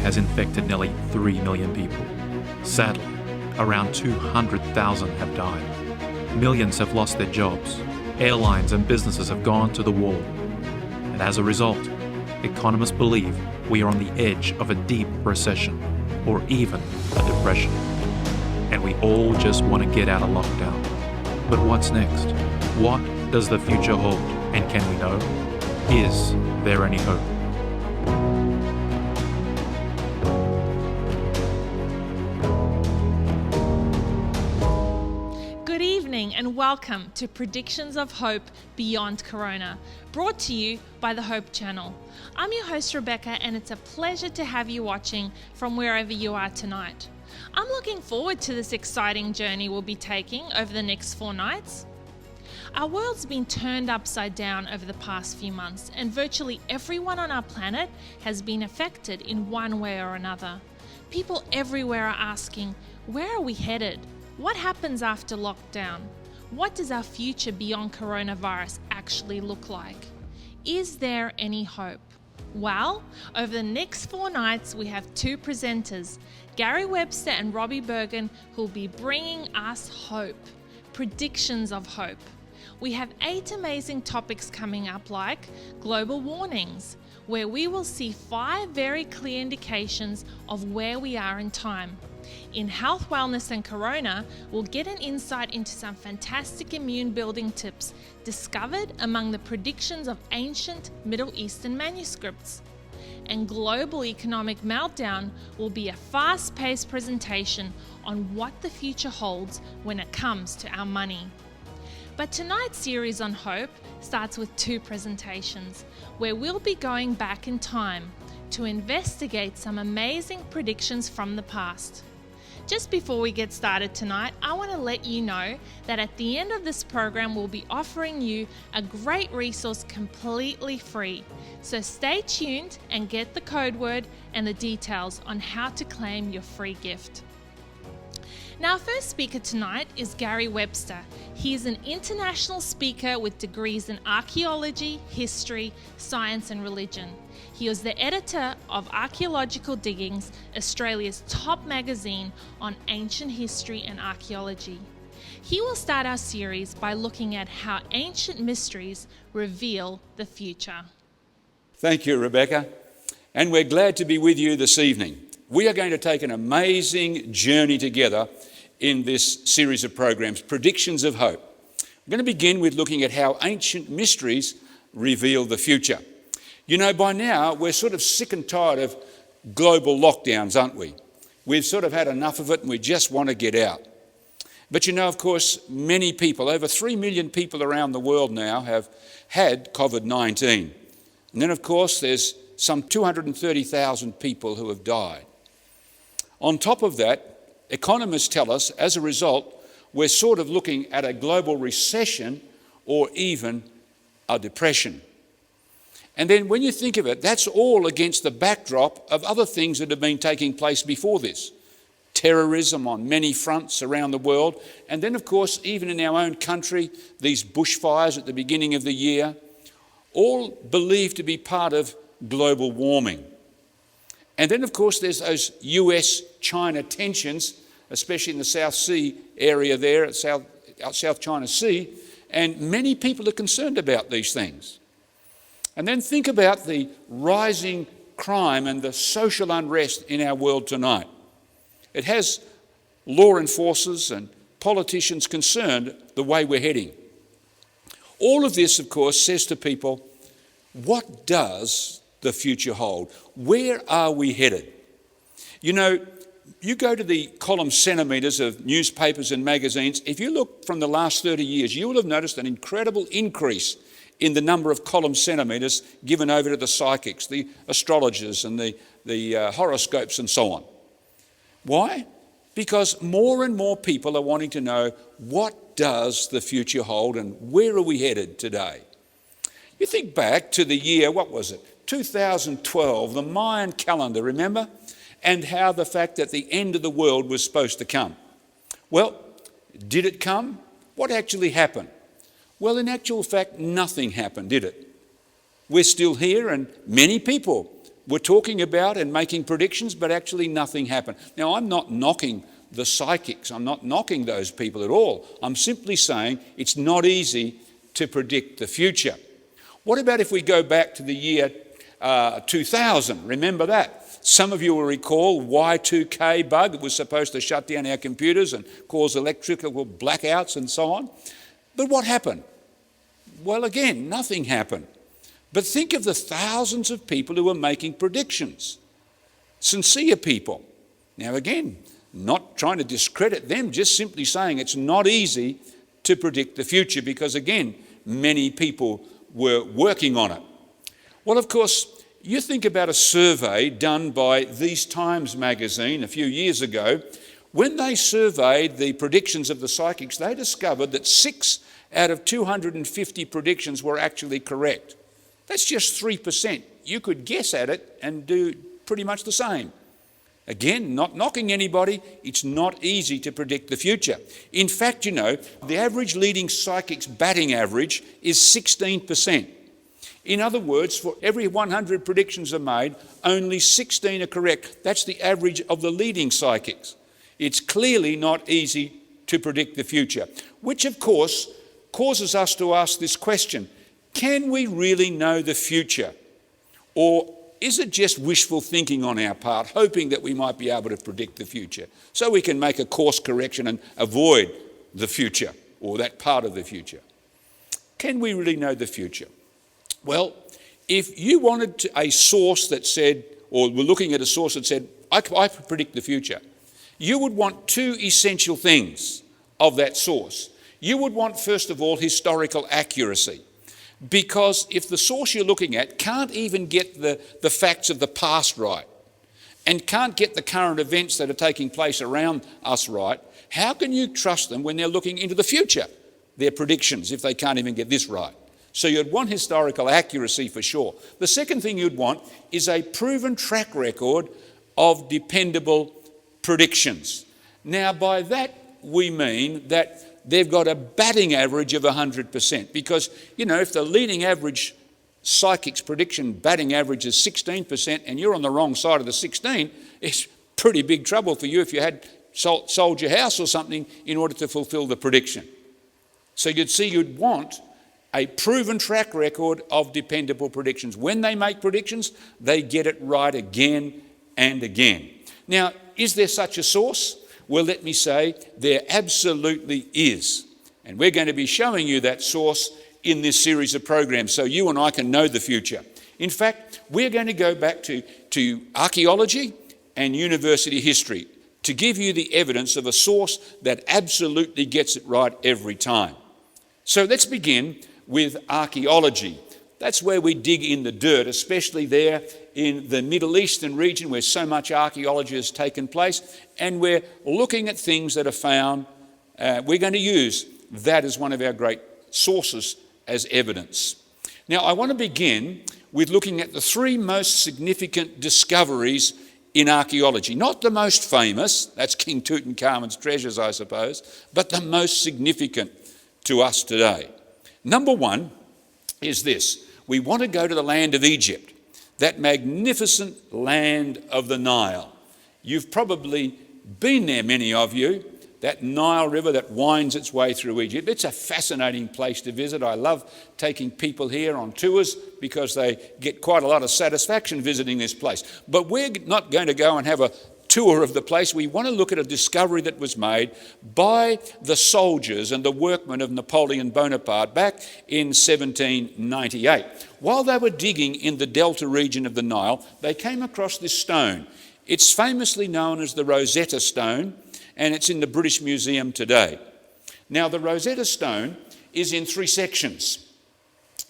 has infected nearly 3 million people. Sadly, around 200,000 have died. Millions have lost their jobs. Airlines and businesses have gone to the wall. And as a result, economists believe we are on the edge of a deep recession or even a depression. And we all just want to get out of lockdown. But what's next? What does the future hold? And can we know? Is there any hope? Good evening and welcome to Predictions of Hope Beyond Corona, brought to you by the Hope Channel. I'm your host Rebecca, and it's a pleasure to have you watching from wherever you are tonight. I'm looking forward to this exciting journey we'll be taking over the next 4 nights. Our world's been turned upside down over the past few months, and virtually everyone on our planet has been affected in one way or another. People everywhere are asking, where are we headed? What happens after lockdown? What does our future beyond coronavirus actually look like? Is there any hope? Well, over the next 4 nights, we have 2 presenters, Gary Webster and Robbie Bergen, who will be bringing us hope, predictions of hope. We have 8 amazing topics coming up, like global warnings, where we will see 5 very clear indications of where we are in time. In health, wellness and corona, we'll get an insight into some fantastic immune building tips discovered among the predictions of ancient Middle Eastern manuscripts. And global economic meltdown will be a fast-paced presentation on what the future holds when it comes to our money. But tonight's series on hope starts with 2 presentations, where we'll be going back in time to investigate some amazing predictions from the past. Just before we get started tonight, I want to let you know that at the end of this program, we'll be offering you a great resource completely free. So stay tuned and get the code word and the details on how to claim your free gift. Now, our first speaker tonight is Gary Webster. He is an international speaker with degrees in archaeology, history, science and religion. He was the editor of Archaeological Diggings, Australia's top magazine on ancient history and archaeology. He will start our series by looking at how ancient mysteries reveal the future. Thank you, Rebecca. And we're glad to be with you this evening. We are going to take an amazing journey together in this series of programs, Predictions of Hope. I'm going to begin with looking at how ancient mysteries reveal the future. You know, by now, we're sort of sick and tired of global lockdowns, aren't we? We've sort of had enough of it and we just want to get out. But you know, of course, many people, over 3 million people around the world now have had COVID-19. And then, of course, there's some 230,000 people who have died. On top of that, economists tell us, as a result, we're sort of looking at a global recession or even a depression. And then when you think of it, that's all against the backdrop of other things that have been taking place before this. Terrorism on many fronts around the world. And then, of course, even in our own country, these bushfires at the beginning of the year, all believed to be part of global warming. And then, of course, there's those US-China tensions, especially in the South Sea area there, at South China Sea, and many people are concerned about these things. And then think about the rising crime and the social unrest in our world tonight. It has law enforcers and politicians concerned the way we're heading. All of this, of course, says to people, what does the future hold? Where are we headed? You know, you go to the column centimetres of newspapers and magazines, if you look from the last 30 years, you will have noticed an incredible increase in the number of column centimetres given over to the psychics, the astrologers and the horoscopes and so on. Why? Because more and more people are wanting to know, what does the future hold and where are we headed today? You think back to the year, what was it? 2012, the Mayan calendar, remember? And how the fact that the end of the world was supposed to come. Well, did it come? What actually happened? Well, in actual fact, nothing happened, did it? We're still here and many people were talking about and making predictions, but actually nothing happened. Now, I'm not knocking the psychics. I'm not knocking those people at all. I'm simply saying it's not easy to predict the future. What about if we go back to the year 2000? Remember that? Some of you will recall Y2K bug. It was supposed to shut down our computers and cause electrical blackouts and so on. But what happened? Well, again, nothing happened. But think of the thousands of people who were making predictions. Sincere people. Now again, not trying to discredit them, just simply saying it's not easy to predict the future because, again, many people were working on it. Well, of course, you think about a survey done by These Times magazine a few years ago. When they surveyed the predictions of the psychics, they discovered that 6 out of 250 predictions were actually correct. That's just 3%. You could guess at it and do pretty much the same. Again, not knocking anybody, it's not easy to predict the future. In fact, the average leading psychic's batting average is 16%. In other words, for every 100 predictions are made, only 16 are correct. That's the average of the leading psychics. It's clearly not easy to predict the future, which of course causes us to ask this question: can we really know the future? Or is it just wishful thinking on our part, hoping that we might be able to predict the future so we can make a course correction and avoid the future or that part of the future? Can we really know the future? Well, if you wanted a source that said, or were looking at a source that said, I predict the future, you would want 2 essential things of that source. You would want, first of all, historical accuracy. Because if the source you're looking at can't even get the facts of the past right and can't get the current events that are taking place around us right, how can you trust them when they're looking into the future, their predictions, if they can't even get this right? So you'd want historical accuracy for sure. The second thing you'd want is a proven track record of dependable predictions. Now, by that we mean that they've got a batting average of 100%, because, if the leading average psychic's prediction batting average is 16% and you're on the wrong side of the 16, it's pretty big trouble for you if you had sold your house or something in order to fulfill the prediction. So you'd want a proven track record of dependable predictions. When they make predictions, they get it right again and again. Now, is there such a source? Well, let me say there absolutely is. And we're going to be showing you that source in this series of programs so you and I can know the future. In fact, we're going to go back to archaeology and university history to give you the evidence of a source that absolutely gets it right every time. So let's begin with archaeology. That's where we dig in the dirt, especially there in the Middle Eastern region where so much archaeology has taken place, and we're looking at things that are found. We're going to use that as one of our great sources as evidence. Now, I want to begin with looking at the 3 most significant discoveries in archaeology. Not the most famous, that's King Tutankhamun's treasures, I suppose, but the most significant to us today. Number 1 is this. We want to go to the land of Egypt, that magnificent land of the Nile. You've probably been there, many of you, that Nile River that winds its way through Egypt. It's a fascinating place to visit. I love taking people here on tours because they get quite a lot of satisfaction visiting this place. But we're not going to go and have a tour of the place. We want to look at a discovery that was made by the soldiers and the workmen of Napoleon Bonaparte back in 1798. While they were digging in the delta region of the Nile, they came across this stone. It's famously known as the Rosetta Stone, and it's in the British Museum today. Now, the Rosetta Stone is in 3 sections.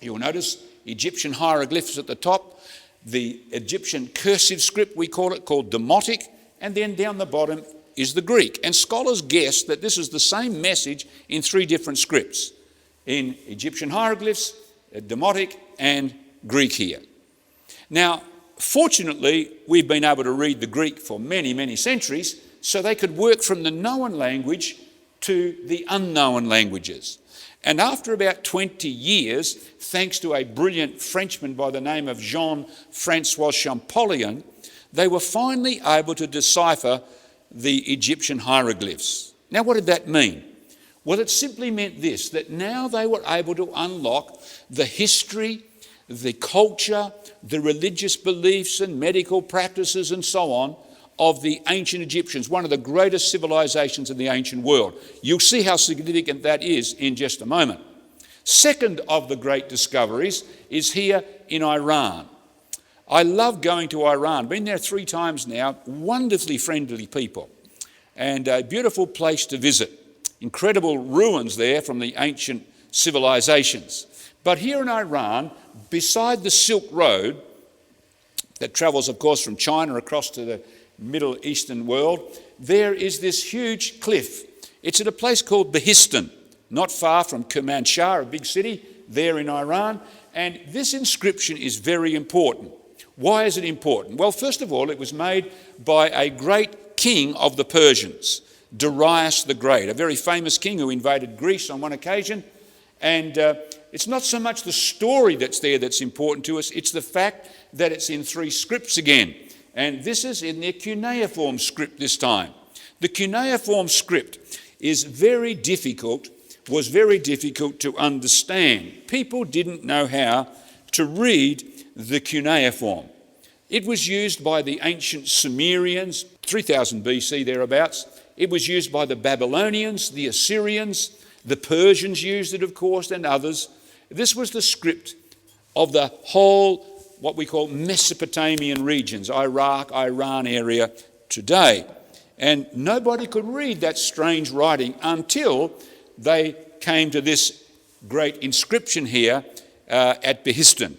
You'll notice Egyptian hieroglyphs at the top, the Egyptian cursive script, we call it, called Demotic, and then down the bottom is the Greek. And scholars guess that this is the same message in 3 different scripts, in Egyptian hieroglyphs, Demotic, and Greek here. Now, fortunately, we've been able to read the Greek for many, many centuries, so they could work from the known language to the unknown languages. And after about 20 years, thanks to a brilliant Frenchman by the name of Jean-Francois Champollion, they were finally able to decipher the Egyptian hieroglyphs. Now, what did that mean? Well, it simply meant this, that now they were able to unlock the history, the culture, the religious beliefs and medical practices and so on of the ancient Egyptians, one of the greatest civilizations in the ancient world. You'll see how significant that is in just a moment. Second of the great discoveries is here in Iran. I love going to Iran. Been there 3 times now. Wonderfully friendly people and a beautiful place to visit. Incredible ruins there from the ancient civilizations. But here in Iran, beside the Silk Road that travels, of course, from China across to the Middle Eastern world, there is this huge cliff. It's at a place called Behistun, not far from Kermanshah, a big city there in Iran. And this inscription is very important. Why is it important? Well, first of all, it was made by a great king of the Persians, Darius the Great, a very famous king who invaded Greece on one occasion. And it's not so much the story that's there that's important to us, it's the fact that it's in 3 scripts again. And this is in their cuneiform script this time. The cuneiform script was very difficult to understand. People didn't know how to read the cuneiform. It was used by the ancient Sumerians, 3000 BC thereabouts. It was used by the Babylonians, the Assyrians, the Persians used it, of course, and others. This was the script of the whole, what we call Mesopotamian regions, Iraq, Iran area today. And nobody could read that strange writing until they came to this great inscription here at Behistun.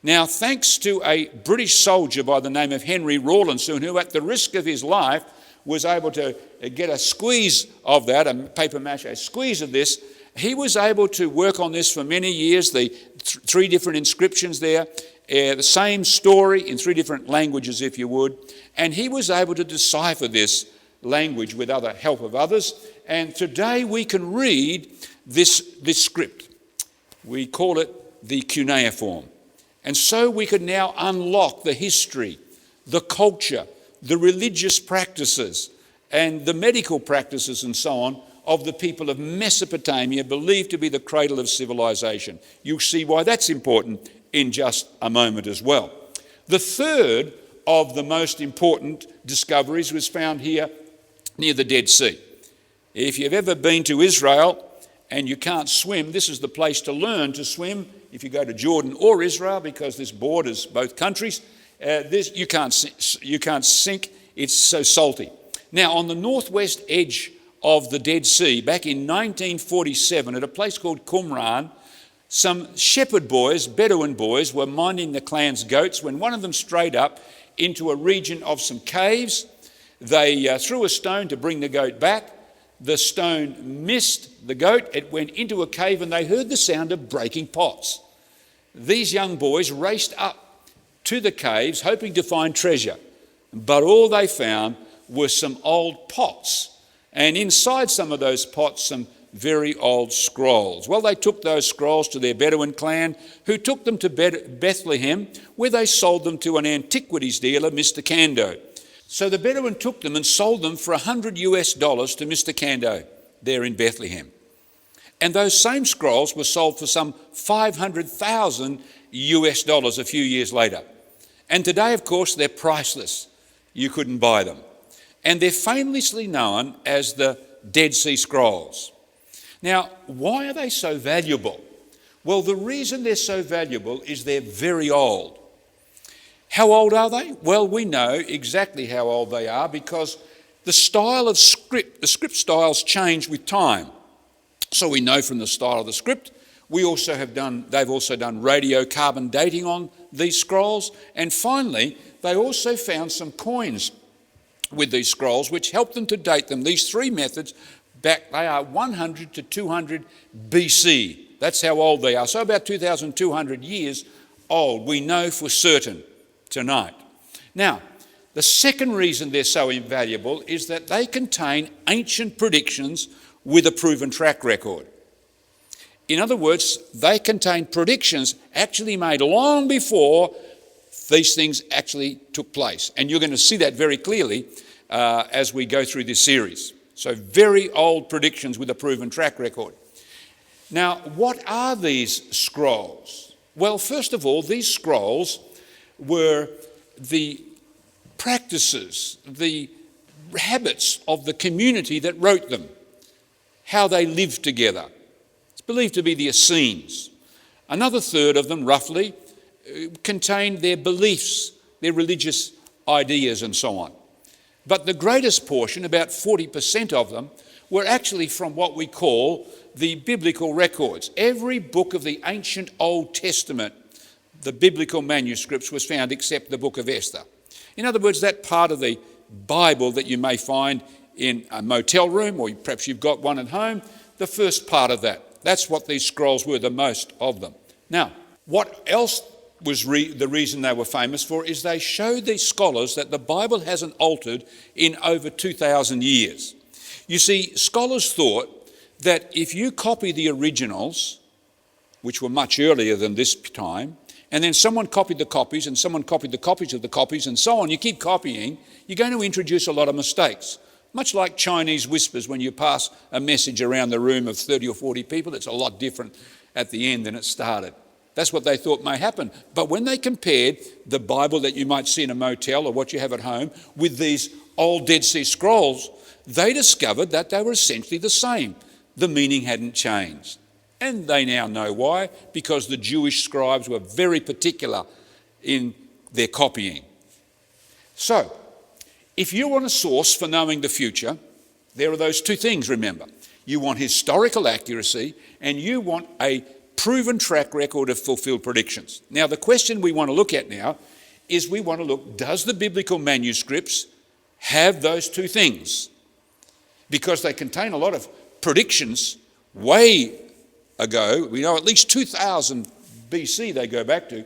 Now, thanks to a British soldier by the name of Henry Rawlinson, who at the risk of his life was able to get a squeeze of that, a paper mache squeeze of this, he was able to work on this for many years, the 3 different inscriptions there, the same story in 3 different languages, if you would, and he was able to decipher this language with other help of others, and today we can read this script. We call it the cuneiform. And so we can now unlock the history, the culture, the religious practices, and the medical practices and so on of the people of Mesopotamia, believed to be the cradle of civilization. You'll see why that's important in just a moment as well. The third of the most important discoveries was found here near the Dead Sea. If you've ever been to Israel and you can't swim, this is the place to learn to swim. If you go to Jordan or Israel, because this borders both countries, you can't sink, it's so salty. Now, on the northwest edge of the Dead Sea, back in 1947, at a place called Qumran, some shepherd boys, Bedouin boys, were minding the clan's goats when one of them strayed up into a region of some caves. They threw a stone to bring the goat back. The stone missed the goat. It went into a cave and they heard the sound of breaking pots. These young boys raced up to the caves hoping to find treasure, but all they found were some old pots, and inside some of those pots some very old scrolls. Well, they took those scrolls to their Bedouin clan, who took them to Bethlehem, where they sold them to an antiquities dealer, Mr. Kando. So the Bedouin took them and sold them for $100 to Mr. Kando there in Bethlehem. And those same scrolls were sold for some $500,000 a few years later. And today, of course, they're priceless. You couldn't buy them. And they're famously known as the Dead Sea Scrolls. Now, why are they so valuable? Well, the reason they're so valuable is they're very old. How old are they? Well, we know exactly how old they are because the style of script, the script styles change with time. So we know from the style of the script. They've also done radiocarbon dating on these scrolls. And finally, they also found some coins with these scrolls, which helped them to date them. These 3 methods back, they are 100 to 200 BC. That's how old they are. So about 2,200 years old, we know for certain tonight. Now, the second reason they're so invaluable is that they contain ancient predictions with a proven track record. In other words, they contain predictions actually made long before these things actually took place. And you're going to see that very clearly as we go through this series. So very old predictions with a proven track record. Now, what are these scrolls? Well, first of all, these scrolls were the practices, the habits of the community that wrote them, how they lived together. It's believed to be the Essenes. Another third of them, roughly, contained their beliefs, their religious ideas and so on. But the greatest portion, about 40% of them, were actually from what we call the biblical records. Every book of the ancient Old Testament, the biblical manuscripts, was found except the book of Esther. In other words, that part of the Bible that you may find in a motel room, or perhaps you've got one at home, the first part of that. That's what these scrolls were, the most of them. Now, what else was the reason they were famous for is they showed these scholars that the Bible hasn't altered in over 2,000 years. You see, scholars thought that if you copy the originals, which were much earlier than this time, and then someone copied the copies and someone copied the copies of the copies and so on, you keep copying, you're going to introduce a lot of mistakes. Much like Chinese whispers, when you pass a message around the room of 30 or 40 people, it's a lot different at the end than it started. That's what they thought may happen. But when they compared the Bible that you might see in a motel or what you have at home with these old Dead Sea Scrolls, they discovered that they were essentially the same. The meaning hadn't changed. And they now know why, because the Jewish scribes were very particular in their copying. So, if you want a source for knowing the future, there are those two things, remember. You want historical accuracy and you want a proven track record of fulfilled predictions. Now, the question we want to look at now is we want to look, does the biblical manuscripts have those two things? Because they contain a lot of predictions way ago. We know at least 2000 BC they go back to.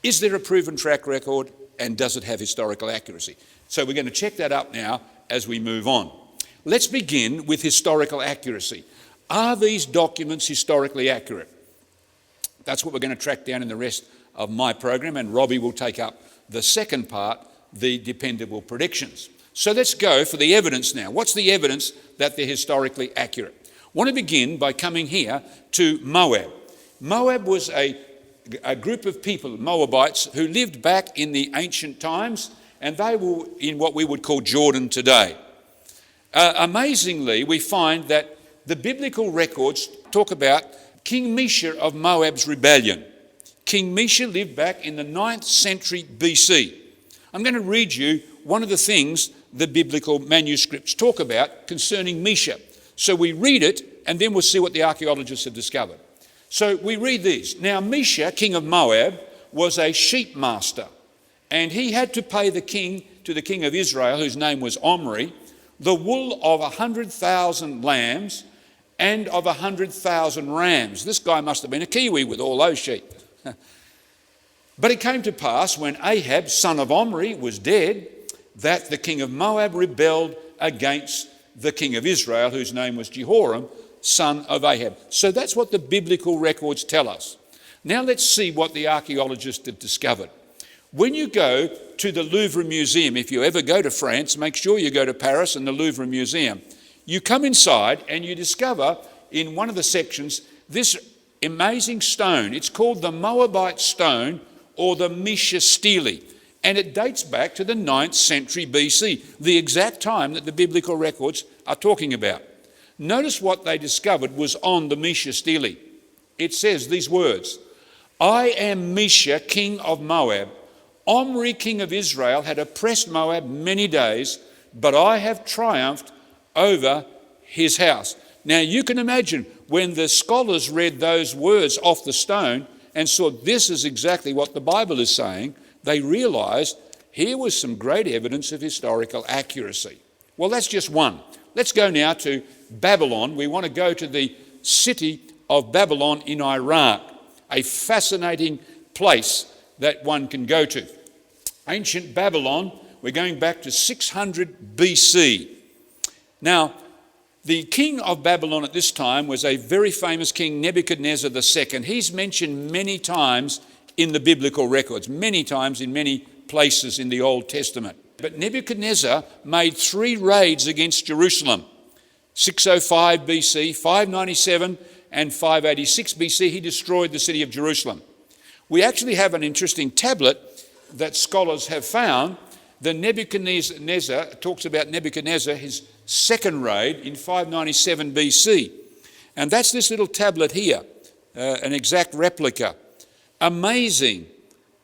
Is there a proven track record and does it have historical accuracy? So we're going to check that up now as we move on. Let's begin with historical accuracy. Are these documents historically accurate? That's what we're going to track down in the rest of my program, and Robbie will take up the second part, the dependable predictions. So let's go for the evidence now. What's the evidence that they're historically accurate? I want to begin by coming here to Moab. Moab was a group of people, Moabites, who lived back in the ancient times, and they were in what we would call Jordan today. Amazingly, we find that the biblical records talk about King Mesha of Moab's rebellion. King Mesha lived back in the 9th century BC. I'm going to read you one of the things the biblical manuscripts talk about concerning Mesha. So we read it, and then we'll see what the archaeologists have discovered. So we read these. Now Mesha, king of Moab, was a sheep master, and he had to pay the king of Israel, whose name was Omri, the wool of 100,000 lambs and of 100,000 rams. This guy must have been a Kiwi with all those sheep. But it came to pass when Ahab, son of Omri, was dead, that the king of Moab rebelled against the king of Israel, whose name was Jehoram, son of Ahab. So that's what the biblical records tell us. Now let's see what the archaeologists have discovered. When you go to the Louvre Museum, if you ever go to France, make sure you go to Paris and the Louvre Museum. You come inside and you discover in one of the sections this amazing stone. It's called the Moabite stone or the Mesha stele, and it dates back to the 9th century BC, the exact time that the biblical records are talking about. Notice what they discovered was on the Mesha stele. It says these words, "I am Mesha, king of Moab. Omri, king of Israel, had oppressed Moab many days, but I have triumphed over his house." Now you can imagine when the scholars read those words off the stone and saw this is exactly what the Bible is saying, they realised here was some great evidence of historical accuracy. Well, that's just one. Let's go now to Babylon. We want to go to the city of Babylon in Iraq, a fascinating place that one can go to. Ancient Babylon, we're going back to 600 BC. Now, The king of Babylon at this time was a very famous king, Nebuchadnezzar II. He's mentioned many times in the biblical records, many times in many places in the Old Testament. But Nebuchadnezzar made 3 raids against Jerusalem. 605 BC, 597 and 586 BC, he destroyed the city of Jerusalem. We actually have an interesting tablet that scholars have found. The Nebuchadnezzar talks about Nebuchadnezzar, his second raid in 597 BC. And that's this little tablet here, an exact replica. Amazing.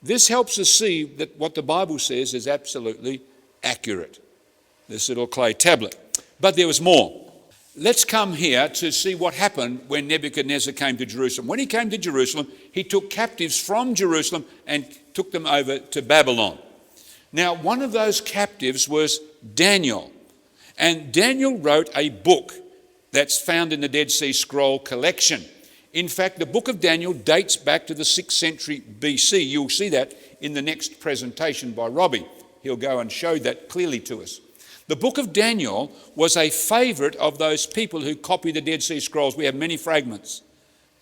This helps us see that what the Bible says is absolutely accurate, this little clay tablet. But there was more. Let's come here to see what happened when Nebuchadnezzar came to Jerusalem. When he came to Jerusalem, he took captives from Jerusalem and took them over to Babylon. Now, one of those captives was Daniel. And Daniel wrote a book that's found in the Dead Sea Scroll collection. In fact, the book of Daniel dates back to the 6th century BC. You'll see that in the next presentation by Robbie. He'll go and show that clearly to us. The book of Daniel was a favourite of those people who copy the Dead Sea Scrolls. We have many fragments.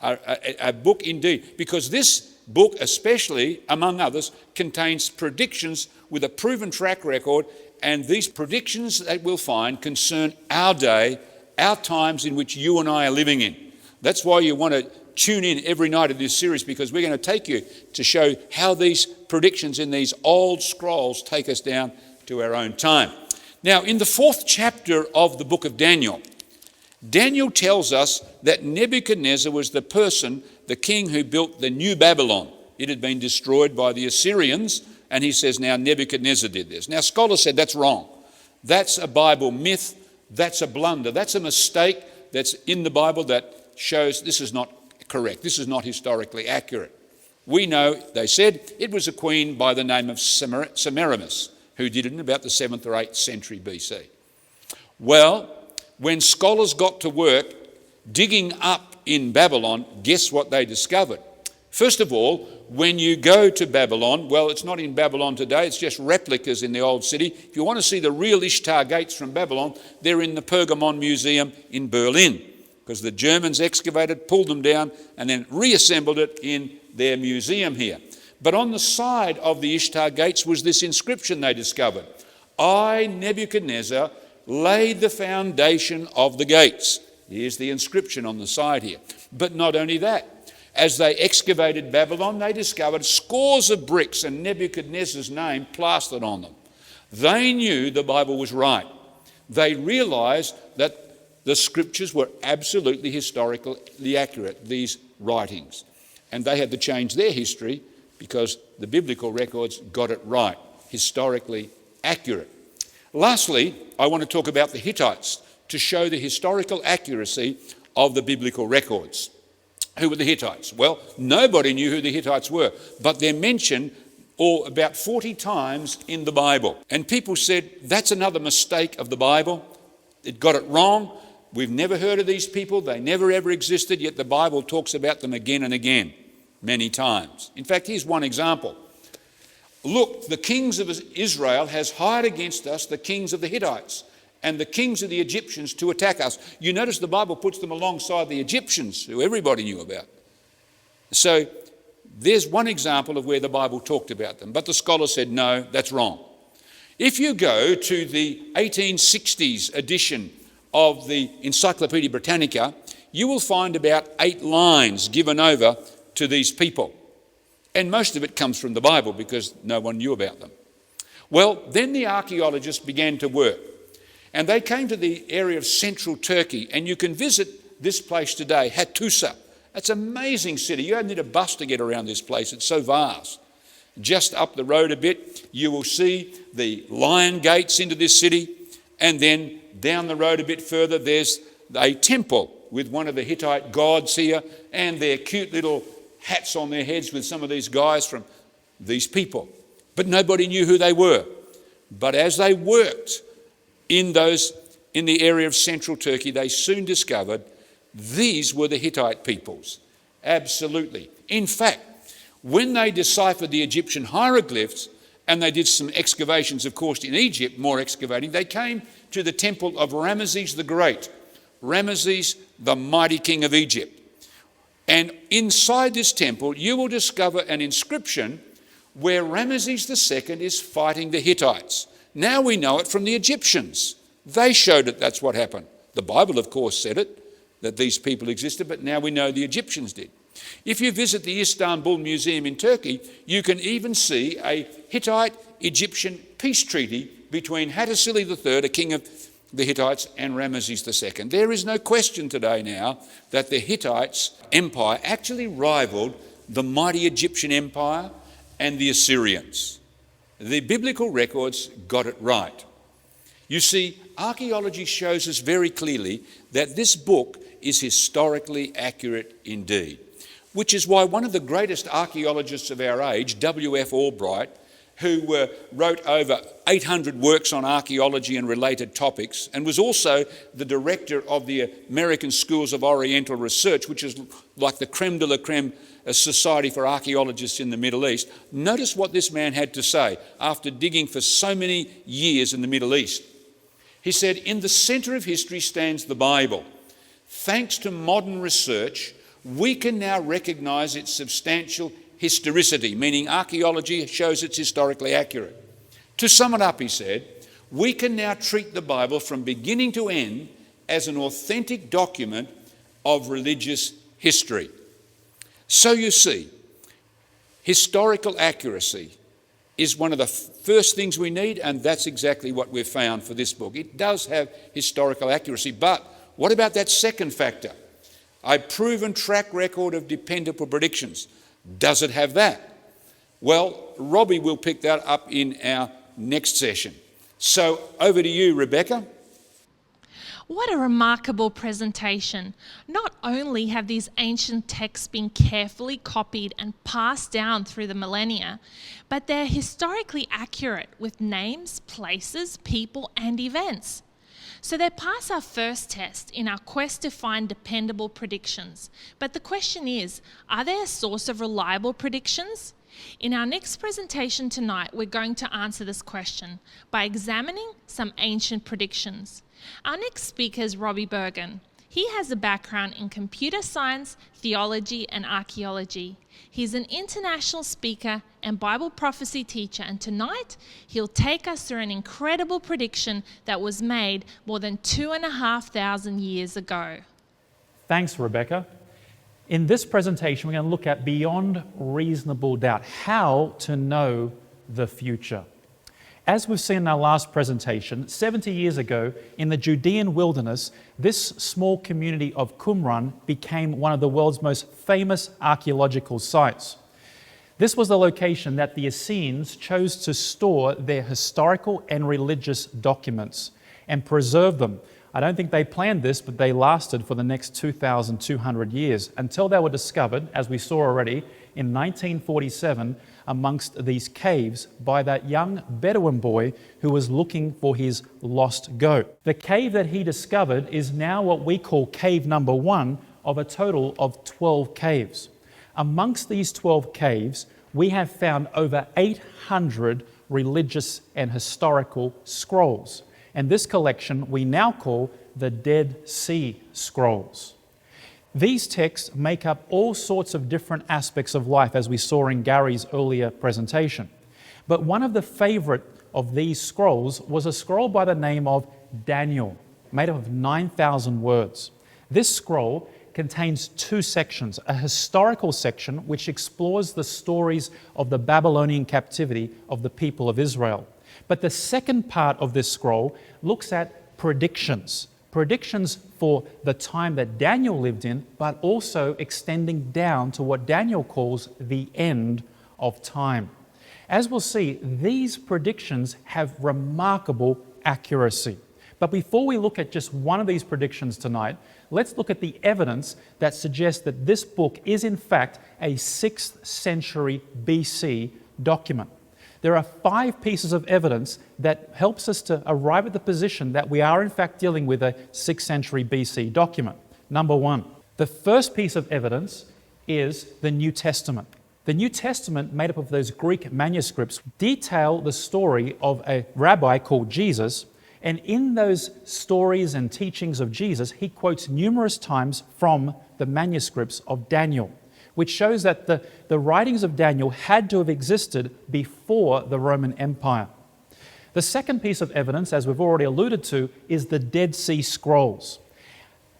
A book indeed, because this book especially, among others, contains predictions with a proven track record, and these predictions that we'll find concern our day, our times in which you and I are living in. That's why you want to tune in every night of this series, because we're going to take you to show how these predictions in these old scrolls take us down to our own time. Now, in the 4th chapter of the book of Daniel, Daniel tells us that Nebuchadnezzar was the king who built the new Babylon. It had been destroyed by the Assyrians, and he says now Nebuchadnezzar did this. Now, scholars said that's wrong. That's a Bible myth. That's a blunder. That's a mistake that's in the Bible that shows this is not correct. This is not historically accurate. We know, they said, it was a queen by the name of Semiramis, who did it in about the 7th or 8th century BC. Well, when scholars got to work digging up in Babylon, guess what they discovered? First of all, when you go to Babylon, well, it's not in Babylon today, it's just replicas in the old city. If you want to see the real Ishtar gates from Babylon, they're in the Pergamon Museum in Berlin, because the Germans excavated, pulled them down, and then reassembled it in their museum here. But on the side of the Ishtar gates was this inscription they discovered. I, Nebuchadnezzar, laid the foundation of the gates. Here's the inscription on the side here. But not only that, as they excavated Babylon, they discovered scores of bricks and Nebuchadnezzar's name plastered on them. They knew the Bible was right. They realised that the scriptures were absolutely historically accurate, these writings. And they had to change their history because the biblical records got it right, historically accurate. Lastly, I want to talk about the Hittites to show the historical accuracy of the biblical records. Who were the Hittites? Well, nobody knew who the Hittites were, but they're mentioned about 40 times in the Bible. And people said, that's another mistake of the Bible. It got it wrong. We've never heard of these people. They never ever existed, yet the Bible talks about them again and again, many times. In fact, here's one example. Look, the kings of Israel has hired against us the kings of the Hittites and the kings of the Egyptians to attack us. You notice the Bible puts them alongside the Egyptians, who everybody knew about. So there's one example of where the Bible talked about them, but the scholars said, no, that's wrong. If you go to the 1860s edition of the Encyclopedia Britannica, you will find about 8 lines given over to these people. And most of it comes from the Bible because no one knew about them. Well, then the archaeologists began to work. And they came to the area of central Turkey. And you can visit this place today, Hattusa. It's an amazing city. You don't need a bus to get around this place. It's so vast. Just up the road a bit, you will see the lion gates into this city. And then down the road a bit further, there's a temple with one of the Hittite gods here and their cute little hats on their heads with some of these guys from these people. But nobody knew who they were. But as they worked in the area of central Turkey, they soon discovered these were the Hittite peoples. Absolutely. In fact, when they deciphered the Egyptian hieroglyphs, and they did some excavations, of course, in Egypt, more excavating, they came to the temple of Ramesses the Great. Ramesses, the mighty king of Egypt. And inside this temple, you will discover an inscription where Ramesses II is fighting the Hittites. Now we know it from the Egyptians. They showed it, that's what happened. The Bible, of course, said it, that these people existed, but now we know the Egyptians did. If you visit the Istanbul Museum in Turkey, you can even see a Hittite-Egyptian peace treaty between Hattusili III, a king of the Hittites, and Ramesses II. There is no question today now that the Hittites' empire actually rivaled the mighty Egyptian empire and the Assyrians. The biblical records got it right. You see, archaeology shows us very clearly that this book is historically accurate indeed, which is why one of the greatest archaeologists of our age, W.F. Albright, who wrote over 800 works on archaeology and related topics, and was also the director of the American Schools of Oriental Research, which is like the creme de la creme society for archaeologists in the Middle East. Notice what this man had to say after digging for so many years in the Middle East. He said, "In the centre of history stands the Bible. Thanks to modern research, we can now recognise its substantial historicity," meaning archaeology shows it's historically accurate. To sum it up, he said, "We can now treat the Bible from beginning to end as an authentic document of religious history." So you see, historical accuracy is one of the first things we need, and that's exactly what we've found for this book. It does have historical accuracy, but what about that second factor? A proven track record of dependable predictions. Does it have that? Well, Robbie will pick that up in our next session. So over to you, Rebecca. What a remarkable presentation. Not only have these ancient texts been carefully copied and passed down through the millennia, but they're historically accurate with names, places, people, and events. So they pass our first test in our quest to find dependable predictions. But the question is, are they a source of reliable predictions? In our next presentation tonight, we're going to answer this question by examining some ancient predictions. Our next speaker is Robbie Bergen. He has a background in computer science, theology, and archaeology. He's an international speaker and Bible prophecy teacher, and tonight he'll take us through an incredible prediction that was made more than 2,500 years ago. Thanks, Rebecca. In this presentation, we're going to look at beyond reasonable doubt, how to know the future. As we've seen in our last presentation, 70 years ago in the Judean wilderness, this small community of Qumran became one of the world's most famous archaeological sites. This was the location that the Essenes chose to store their historical and religious documents and preserve them. I don't think they planned this, but they lasted for the next 2,200 years until they were discovered, as we saw already, in 1947 amongst these caves by that young Bedouin boy who was looking for his lost goat. The cave that he discovered is now what we call cave number 1 of a total of 12 caves. Amongst these 12 caves, we have found over 800 religious and historical scrolls. And this collection we now call the Dead Sea Scrolls. These texts make up all sorts of different aspects of life, as we saw in Gary's earlier presentation. But one of the favorite of these scrolls was a scroll by the name of Daniel, made up of 9,000 words. This scroll contains 2 sections, a historical section which explores the stories of the Babylonian captivity of the people of Israel. But the second part of this scroll looks at predictions for the time that Daniel lived in, but also extending down to what Daniel calls the end of time. As we'll see, these predictions have remarkable accuracy. But before we look at just one of these predictions tonight, let's look at the evidence that suggests that this book is in fact a 6th century BC document. There are 5 pieces of evidence that helps us to arrive at the position that we are in fact dealing with a 6th century BC document. Number 1, the first piece of evidence is the New Testament. The New Testament, made up of those Greek manuscripts, detail the story of a rabbi called Jesus And in those stories and teachings of Jesus, he quotes numerous times from the manuscripts of Daniel, which shows that the writings of Daniel had to have existed before the Roman Empire. The second piece of evidence, as we've already alluded to, is the Dead Sea Scrolls.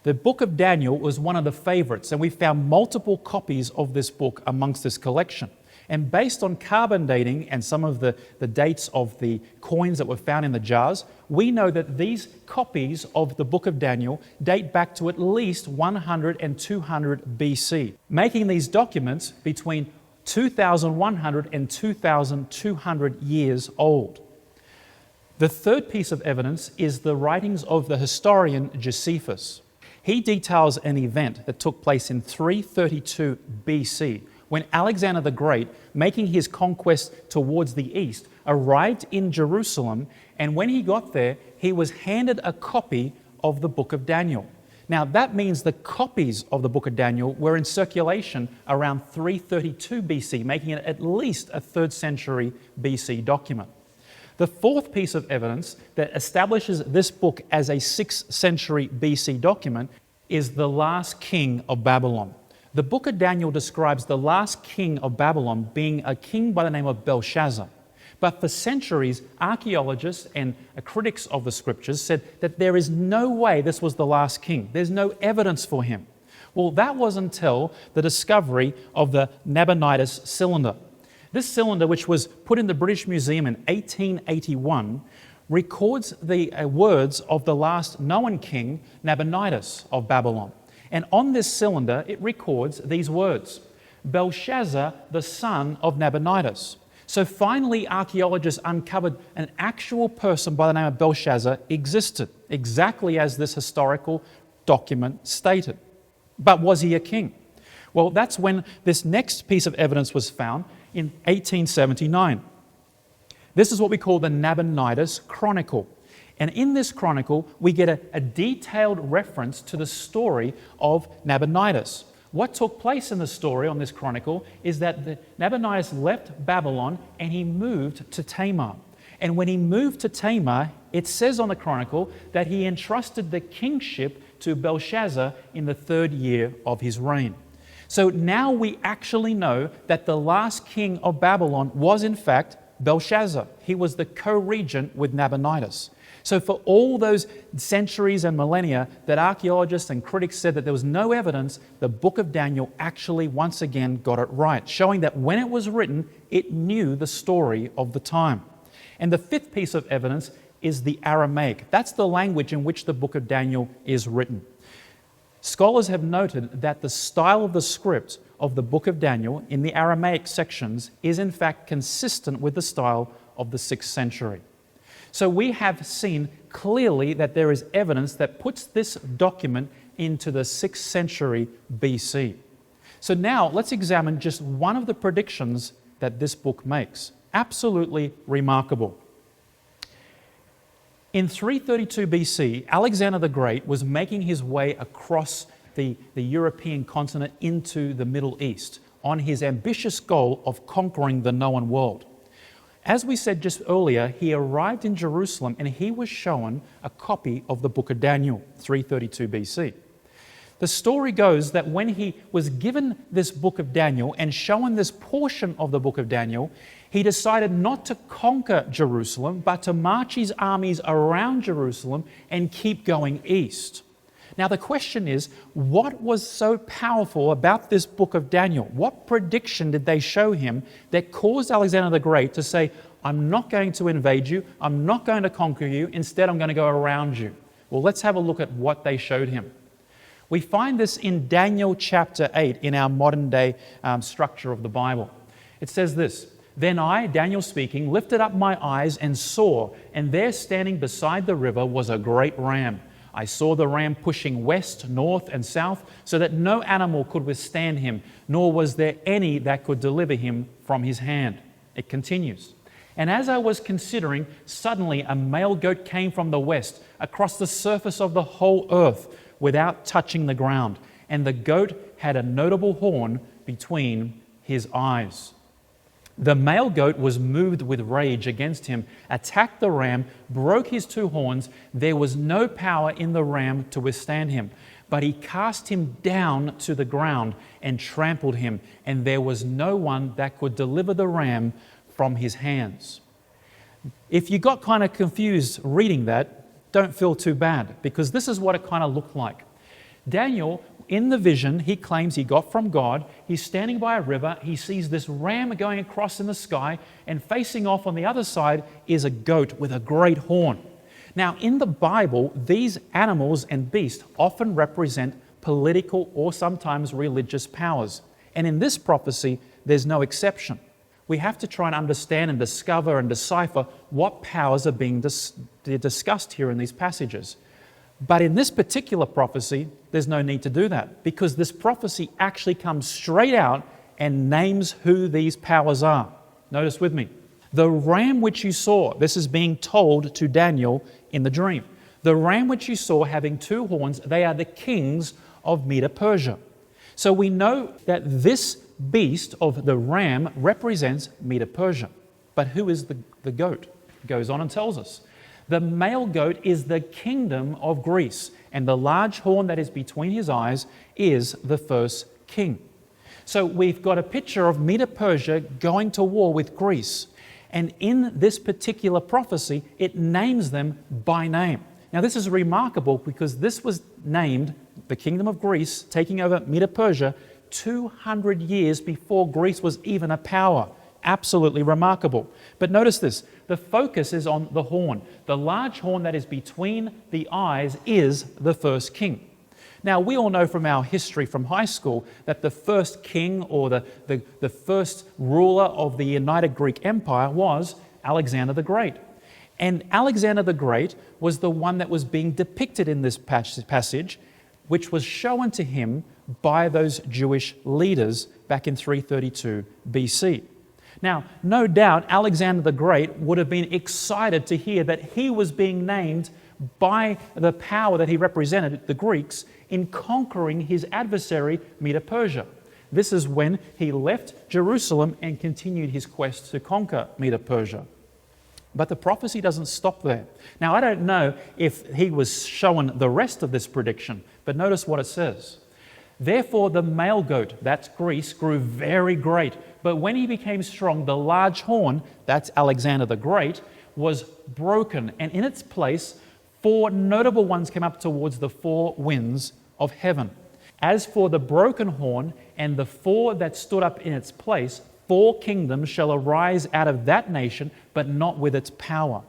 The book of Daniel was one of the favorites, and we found multiple copies of this book amongst this collection. And based on carbon dating and some of the dates of the coins that were found in the jars, we know that these copies of the book of Daniel date back to at least 100 and 200 BC, making these documents between 2,100 and 2,200 years old. The third piece of evidence is the writings of the historian Josephus. He details an event that took place in 332 BC, when Alexander the Great, making his conquest towards the east, arrived in Jerusalem, and when he got there, he was handed a copy of the book of Daniel. Now, that means the copies of the book of Daniel were in circulation around 332 BC, making it at least a 3rd century BC document. The fourth piece of evidence that establishes this book as a 6th century BC document is the last king of Babylon. The book of Daniel describes the last king of Babylon being a king by the name of Belshazzar. But for centuries, archaeologists and critics of the scriptures said that there is no way this was the last king. There's no evidence for him. Well, that was until the discovery of the Nabonidus cylinder. This cylinder, which was put in the British Museum in 1881, records the words of the last known king, Nabonidus of Babylon. And on this cylinder, it records these words: Belshazzar, the son of Nabonidus. So finally, archaeologists uncovered an actual person by the name of Belshazzar existed, exactly as this historical document stated. But was he a king? Well, that's when this next piece of evidence was found in 1879. This is what we call the Nabonidus Chronicle. And in this chronicle, we get a detailed reference to the story of Nabonidus. What took place in the story on this chronicle is that Nabonidus left Babylon and he moved to Tamar. And when he moved to Tamar, it says on the chronicle that he entrusted the kingship to Belshazzar in the 3rd year of his reign. So now we actually know that the last king of Babylon was in fact Belshazzar. He was the co-regent with Nabonidus. So for all those centuries and millennia that archaeologists and critics said that there was no evidence, the book of Daniel actually once again got it right, showing that when it was written, it knew the story of the time. And the fifth piece of evidence is the Aramaic. That's the language in which the book of Daniel is written. Scholars have noted that the style of the script of the book of Daniel in the Aramaic sections is in fact consistent with the style of the 6th century. So we have seen clearly that there is evidence that puts this document into the 6th century BC. So now let's examine just one of the predictions that this book makes. Absolutely remarkable. In 332 BC, Alexander the Great was making his way across the European continent into the Middle East on his ambitious goal of conquering the known world. As we said just earlier, he arrived in Jerusalem and he was shown a copy of the book of Daniel, 332 BC. The story goes that when he was given this book of Daniel and shown this portion of the book of Daniel, he decided not to conquer Jerusalem, but to march his armies around Jerusalem and keep going east. Now the question is, what was so powerful about this book of Daniel? What prediction did they show him that caused Alexander the Great to say, I'm not going to invade you, I'm not going to conquer you, instead I'm going to go around you? Well, let's have a look at what they showed him. We find this in Daniel chapter 8 in our modern day structure of the Bible. It says this: Then I, Daniel speaking, lifted up my eyes and saw, and there standing beside the river was a great ram. I saw the ram pushing west, north, and south, so that no animal could withstand him, nor was there any that could deliver him from his hand. It continues. And as I was considering, suddenly a male goat came from the west, across the surface of the whole earth, without touching the ground. And the goat had a notable horn between his eyes. The male goat was moved with rage against him, attacked the ram, broke his 2 horns. There was no power in the ram to withstand him, but he cast him down to the ground and trampled him, and there was no one that could deliver the ram from his hands. If you got kind of confused reading that, don't feel too bad, because this is what it kind of looked like. Daniel, in the vision, he claims he got from God. He's standing by a river. He sees this ram going across in the sky, and facing off on the other side is a goat with a great horn. Now, in the Bible, these animals and beasts often represent political or sometimes religious powers. And in this prophecy, there's no exception. We have to try and understand and discover and decipher what powers are being discussed here in these passages. But in this particular prophecy, there's no need to do that, because this prophecy actually comes straight out and names who these powers are. Notice with me. The ram which you saw, this is being told to Daniel in the dream. The ram which you saw having 2 horns, they are the kings of Medo-Persia. So we know that this beast of the ram represents Medo-Persia. But who is the goat? It goes on and tells us. The male goat is the kingdom of Greece, and the large horn that is between his eyes is the first king. So we've got a picture of Medo-Persia going to war with Greece. And in this particular prophecy, it names them by name. Now this is remarkable because this was named, the kingdom of Greece taking over Medo-Persia, 200 years before Greece was even a power. Absolutely remarkable. But notice this, the focus is on the horn. The large horn that is between the eyes is the first king. Now, we all know from our history from high school that the first king or the first ruler of the United Greek Empire was Alexander the Great. And Alexander the Great was the one that was being depicted in this passage, which was shown to him by those Jewish leaders back in 332 BC. Now, no doubt Alexander the Great would have been excited to hear that he was being named by the power that he represented, the Greeks, in conquering his adversary, Medo-Persia. This is when he left Jerusalem and continued his quest to conquer Medo-Persia. But the prophecy doesn't stop there. Now, I don't know if he was shown the rest of this prediction, but notice what it says. Therefore, the male goat, that's Greece, grew very great. But when he became strong, the large horn, that's Alexander the Great, was broken. And in its place, 4 notable ones came up towards the 4 winds of heaven. As for the broken horn and the 4 that stood up in its place, 4 kingdoms shall arise out of that nation, but not with its power.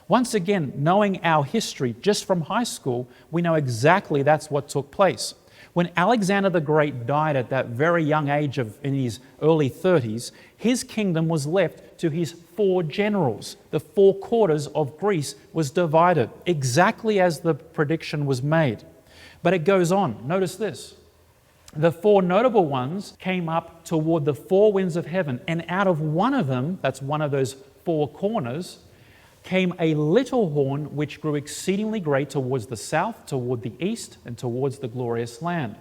Once again, knowing our history just from high school, we know exactly that's what took place. When Alexander the Great died at that very young age in his early 30s, his kingdom was left to his 4 generals. The 4 quarters of Greece was divided, exactly as the prediction was made. But it goes on. Notice this. The 4 notable ones came up toward the 4 winds of heaven, and out of one of them, that's one of those 4 corners, came a little horn which grew exceedingly great towards the south, toward the east, and towards the glorious land.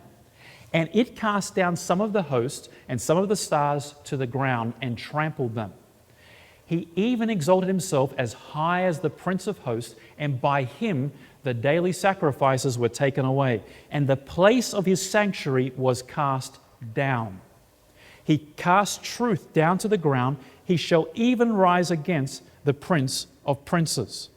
And it cast down some of the host and some of the stars to the ground and trampled them. He even exalted himself as high as the Prince of Hosts, and by him the daily sacrifices were taken away, and the place of his sanctuary was cast down. He cast truth down to the ground. He shall even rise against the Prince of Princes.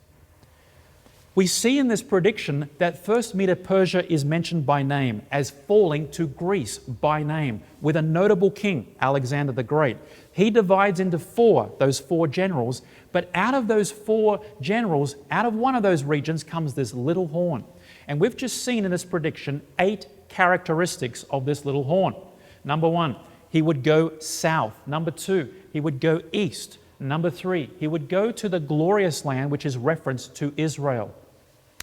We see in this prediction that first Medo-Persia is mentioned by name as falling to Greece by name, with a notable king, Alexander the Great. He divides into 4, those 4 generals, but out of those 4 generals, out of one of those regions comes this little horn. And we've just seen in this prediction 8 characteristics of this little horn. Number 1, he would go south. Number 2, he would go east. Number 3, he would go to the glorious land, which is referenced to Israel.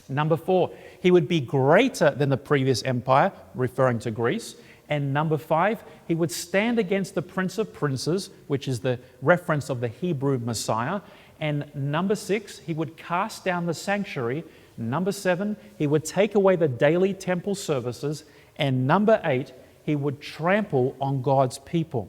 Number 4, he would be greater than the previous empire, referring to Greece. And number 5, he would stand against the Prince of Princes, which is the reference of the Hebrew Messiah. And number 6, he would cast down the sanctuary. Number 7, he would take away the daily temple services. And number 8, he would trample on God's people.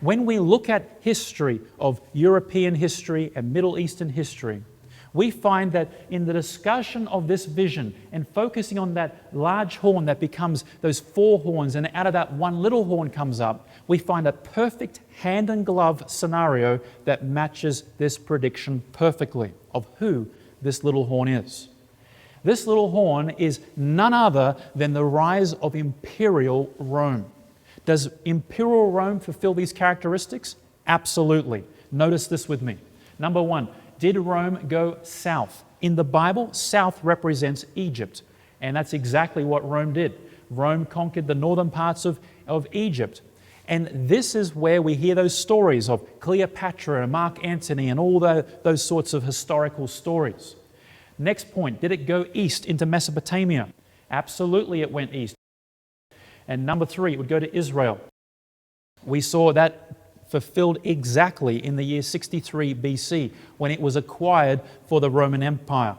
When we look at history of European history and Middle Eastern history, we find that in the discussion of this vision and focusing on that large horn that becomes those 4 horns, and out of that one little horn comes up, we find a perfect hand-in-glove scenario that matches this prediction perfectly of who this little horn is. This little horn is none other than the rise of Imperial Rome. Does Imperial Rome fulfill these characteristics? Absolutely. Notice this with me. Number 1, did Rome go south? In the Bible, south represents Egypt, and that's exactly what Rome did. Rome conquered the northern parts of Egypt. And this is where we hear those stories of Cleopatra and Mark Antony and all those sorts of historical stories. Next point, did it go east into Mesopotamia? Absolutely it went east. And number 3, it would go to Israel. We saw that fulfilled exactly in the year 63 BC when it was acquired for the Roman Empire.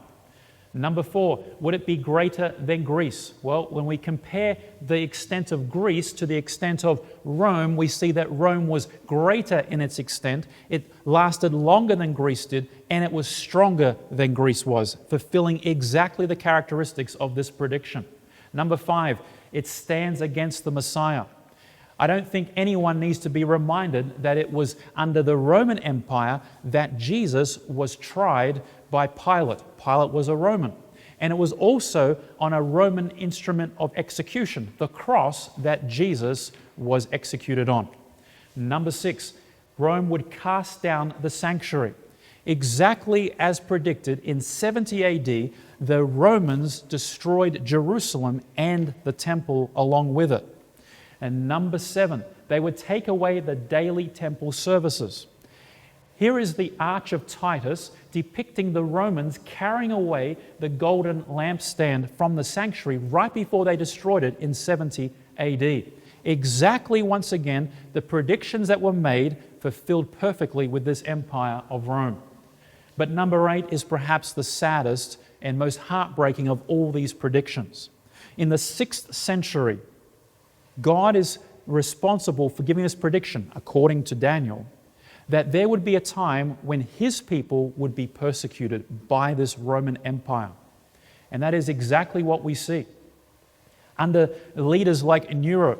Number 4, would it be greater than Greece? Well, when we compare the extent of Greece to the extent of Rome, we see that Rome was greater in its extent, it lasted longer than Greece did, and it was stronger than Greece was, fulfilling exactly the characteristics of this prediction. Number 5, it stands against the Messiah. I don't think anyone needs to be reminded that it was under the Roman Empire that Jesus was tried by Pilate. Pilate was a Roman. And it was also on a Roman instrument of execution, the cross that Jesus was executed on. Number 6, Rome would cast down the sanctuary. Exactly as predicted, in 70 AD, the Romans destroyed Jerusalem and the temple along with it. And number 7, they would take away the daily temple services. Here is the Arch of Titus depicting the Romans carrying away the golden lampstand from the sanctuary right before they destroyed it in 70 AD. Exactly, once again, the predictions that were made fulfilled perfectly with this empire of Rome. But number 8 is perhaps the saddest and most heartbreaking of all these predictions. In the 6th century, God is responsible for giving this prediction, according to Daniel, that there would be a time when His people would be persecuted by this Roman Empire. And that is exactly what we see. Under leaders like Nero,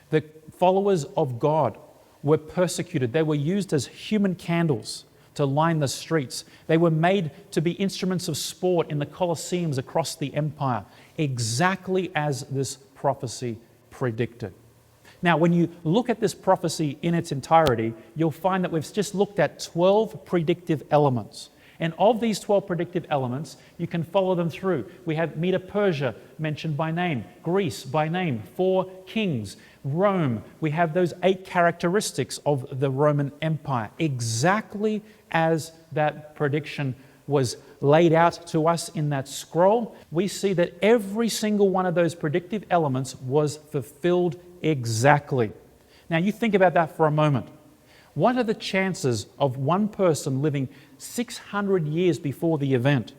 the followers of God were persecuted. They were used as human candles to line the streets. They were made to be instruments of sport in the Colosseums across the empire, exactly as this prophecy predicted. Now, when you look at this prophecy in its entirety, you'll find that we've just looked at 12 predictive elements. And of these 12 predictive elements, you can follow them through. We have Medo-Persia mentioned by name, Greece by name, 4 kings, Rome. We have those 8 characteristics of the Roman Empire, exactly as that prediction was laid out to us in that scroll. We see that every single one of those predictive elements was fulfilled exactly. Now you think about that for a moment. What are the chances of one person living 600 years before the event,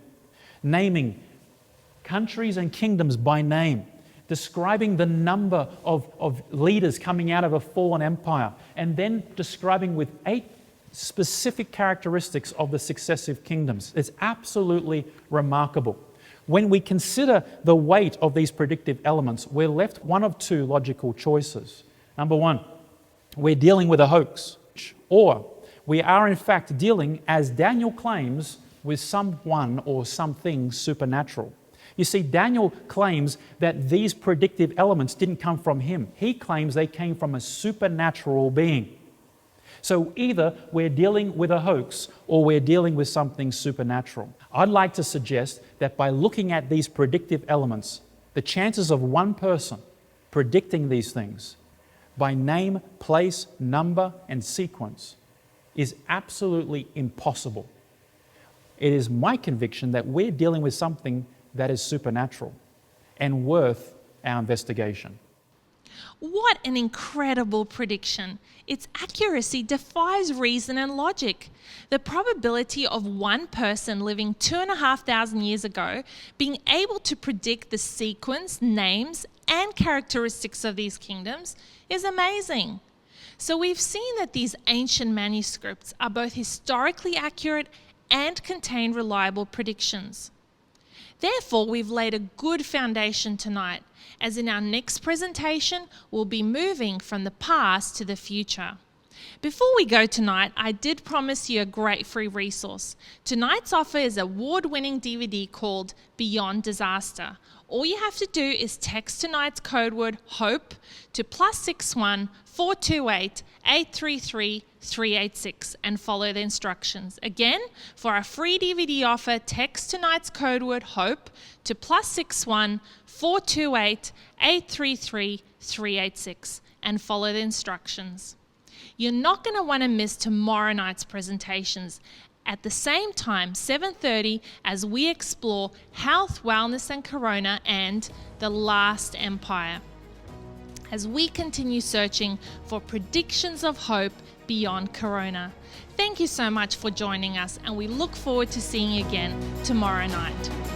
naming countries and kingdoms by name, describing the number of leaders coming out of a fallen empire, and then describing with 8 specific characteristics of the successive kingdoms? It's absolutely remarkable. When we consider the weight of these predictive elements, we're left one of 2 logical choices. Number 1, we're dealing with a hoax, or we are in fact dealing, as Daniel claims, with someone or something supernatural. You see, Daniel claims that these predictive elements didn't come from him. He claims they came from a supernatural being. So either we're dealing with a hoax or we're dealing with something supernatural. I'd like to suggest that by looking at these predictive elements, the chances of one person predicting these things by name, place, number, and sequence is absolutely impossible. It is my conviction that we're dealing with something that is supernatural and worth our investigation. What an incredible prediction. Its accuracy defies reason and logic. The probability of one person living 2,500 years ago being able to predict the sequence, names, and characteristics of these kingdoms is amazing. So we've seen that these ancient manuscripts are both historically accurate and contain reliable predictions. Therefore, we've laid a good foundation tonight, as in our next presentation, we'll be moving from the past to the future. Before we go tonight, I did promise you a great free resource. Tonight's offer is an award-winning DVD called Beyond Disaster. All you have to do is text tonight's code word HOPE to +61 428 833 386 and follow the instructions. Again, for our free DVD offer, text tonight's code word HOPE to +61 428 833 386 and follow the instructions. You're not going to want to miss tomorrow night's presentations at the same time, 7:30, as we explore health, wellness, and corona and the last empire, as we continue searching for predictions of hope beyond corona. Thank you so much for joining us, and we look forward to seeing you again tomorrow night.